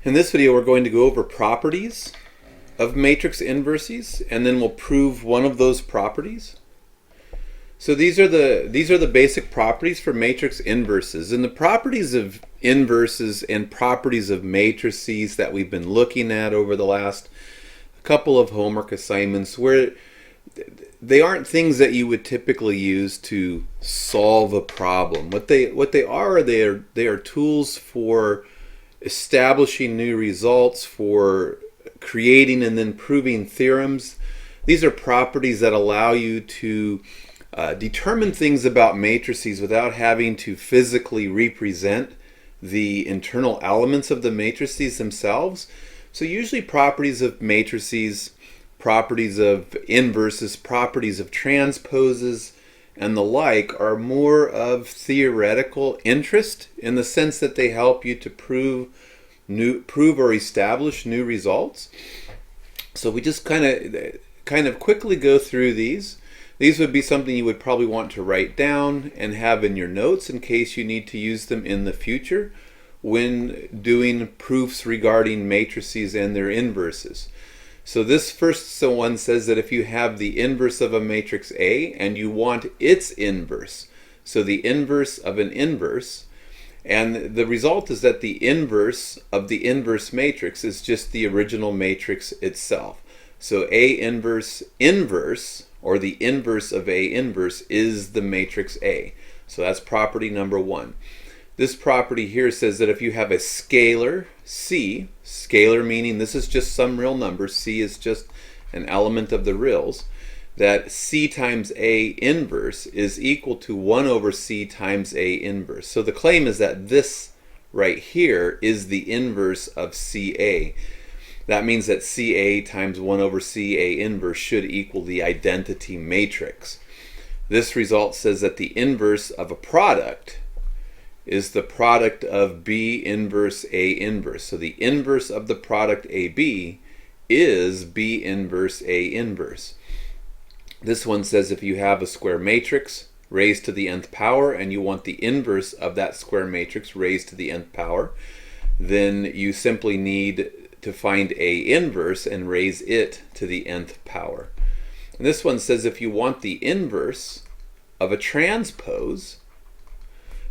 In this video, we're going to go over properties of matrix inverses, and then we'll prove one of those properties. So these are the basic properties for matrix inverses, and the properties of inverses and properties of matrices that we've been looking at over the last couple of homework assignments, where they aren't things that you would typically use to solve a problem. What they are tools for establishing new results, for creating and then proving theorems. These are properties that allow you to determine things about matrices without having to physically represent the internal elements of the matrices themselves. So usually properties of matrices, properties of inverses, properties of transposes, and the like are more of theoretical interest in the sense that they help you to prove or establish new results. So we just kind of quickly go through these. These would be something you would probably want to write down and have in your notes in case you need to use them in the future when doing proofs regarding matrices and their inverses. So this first one says that if you have the inverse of a matrix A and you want its inverse, so the inverse of an inverse, and the result is that the inverse of the inverse matrix is just the original matrix itself. So A inverse inverse, or the inverse of A inverse, is the matrix A. So that's property number one. This property here says that if you have a scalar C, scalar meaning this is just some real number, C is just an element of the reals, that C times A inverse is equal to 1 over C times A inverse. So the claim is that this right here is the inverse of CA. That means that CA times 1 over CA inverse should equal the identity matrix. This result says that the inverse of a product is the product of B inverse A inverse. So the inverse of the product AB is B inverse A inverse. This one says if you have a square matrix raised to the nth power and you want the inverse of that square matrix raised to the nth power, then you simply need to find A inverse and raise it to the nth power. And this one says if you want the inverse of a transpose,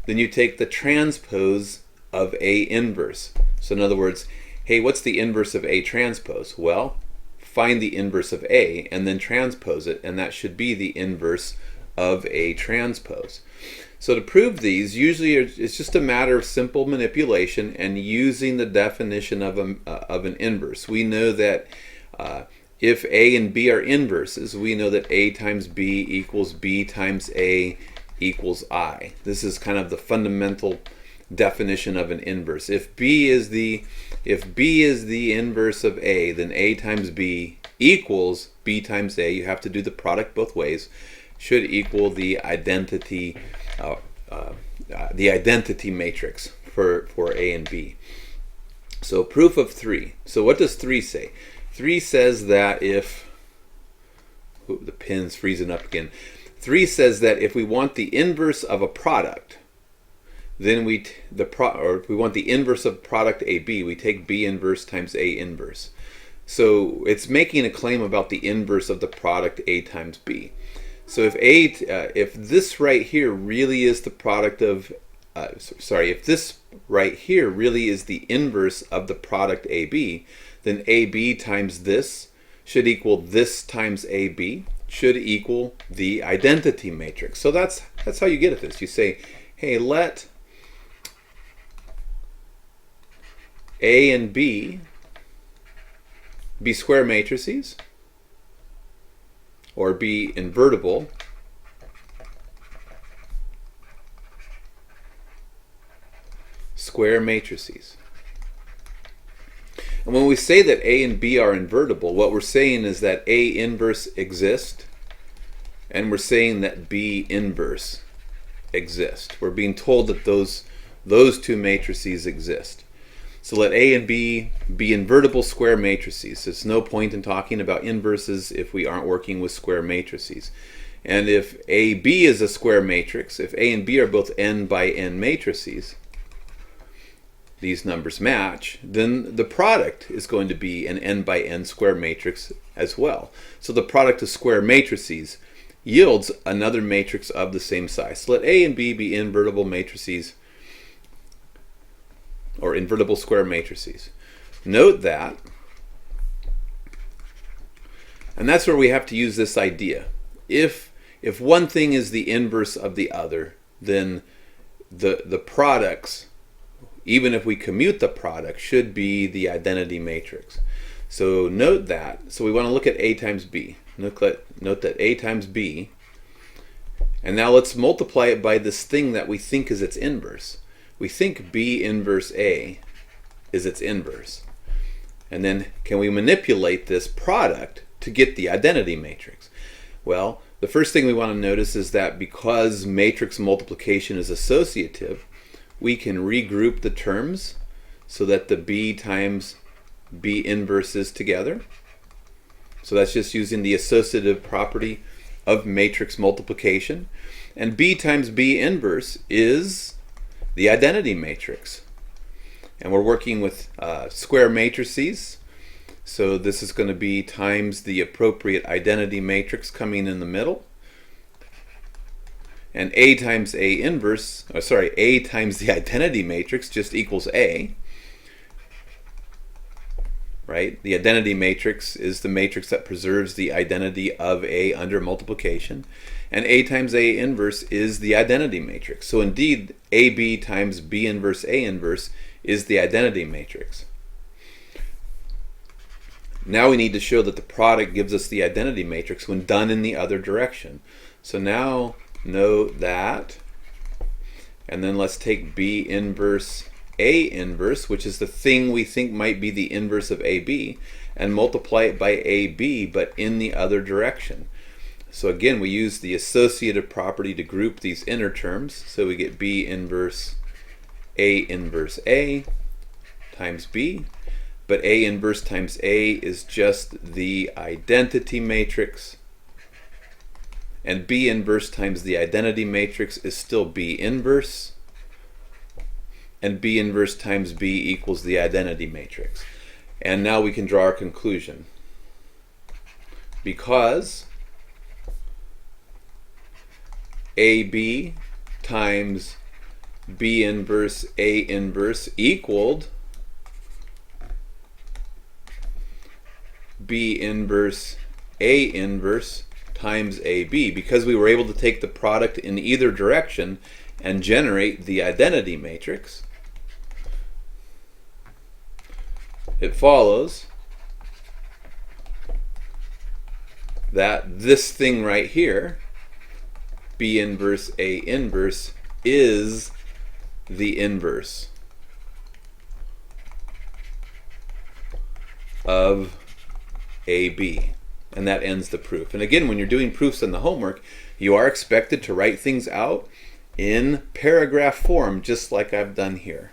then you take the transpose of A inverse. So in other words, hey, what's the inverse of A transpose? Well, find the inverse of A and then transpose it, and that should be the inverse of A transpose. So to prove these, usually it's just a matter of simple manipulation and using the definition of an inverse. We know that if A and B are inverses, we know that A times B equals B times A equals I. This is kind of the fundamental definition of an inverse. If B is the inverse of A, then A times B equals B times A. You have to do the product both ways. Should equal the identity matrix for A and B. So proof of 3. So what does 3 say? 3 says that if the pin's freezing up again. 3 says that if we want the inverse of a product, then if we want the inverse of product AB, we take B inverse times A inverse. So it's making a claim about the inverse of the product A times B. So if this right here really is the product of, if this right here really is the inverse of the product AB, then AB times this should equal this times AB, should equal the identity matrix. So that's how you get at this. You say, hey, let A and B be square matrices, or be invertible, square matrices. And when we say that A and B are invertible, what we're saying is that A inverse exists, and we're saying that B inverse exists. We're being told that those two matrices exist. So let A and B be invertible square matrices. There's no point in talking about inverses if we aren't working with square matrices. And if AB is a square matrix, if A and B are both n by n matrices, these numbers match, then the product is going to be an n by n square matrix as well. So the product of square matrices yields another matrix of the same size. So let A and B be invertible matrices, or invertible square matrices. Note that, and that's where we have to use this idea. If one thing is the inverse of the other, then the products, even if we commute the product, should be the identity matrix. So note that. So we want to look at A times B. Note that A times B. And now let's multiply it by this thing that we think is its inverse. We think B inverse A is its inverse. And then can we manipulate this product to get the identity matrix? Well, the first thing we want to notice is that because matrix multiplication is associative, we can regroup the terms so that the B times B inverse is together. So that's just using the associative property of matrix multiplication. And B times B inverse is the identity matrix. And we're working with square matrices. So this is going to be times the appropriate identity matrix coming in the middle. And A times A inverse, A times the identity matrix just equals A. Right? The identity matrix is the matrix that preserves the identity of A under multiplication. And A times A inverse is the identity matrix. So indeed, AB times B inverse A inverse is the identity matrix. Now we need to show that the product gives us the identity matrix when done in the other direction. So now note that, and then let's take B inverse A inverse, which is the thing we think might be the inverse of AB, and multiply it by AB, but in the other direction. So again, we use the associative property to group these inner terms. So we get B inverse A times B. But A inverse times A is just the identity matrix. And B inverse times the identity matrix is still B inverse. And B inverse times B equals the identity matrix. And now we can draw our conclusion. Because AB times B inverse A inverse equaled B inverse A inverse times AB, because we were able to take the product in either direction and generate the identity matrix, it follows that this thing right here, B inverse A inverse, is the inverse of AB. And that ends the proof. And again, when you're doing proofs in the homework, you are expected to write things out in paragraph form, just like I've done here.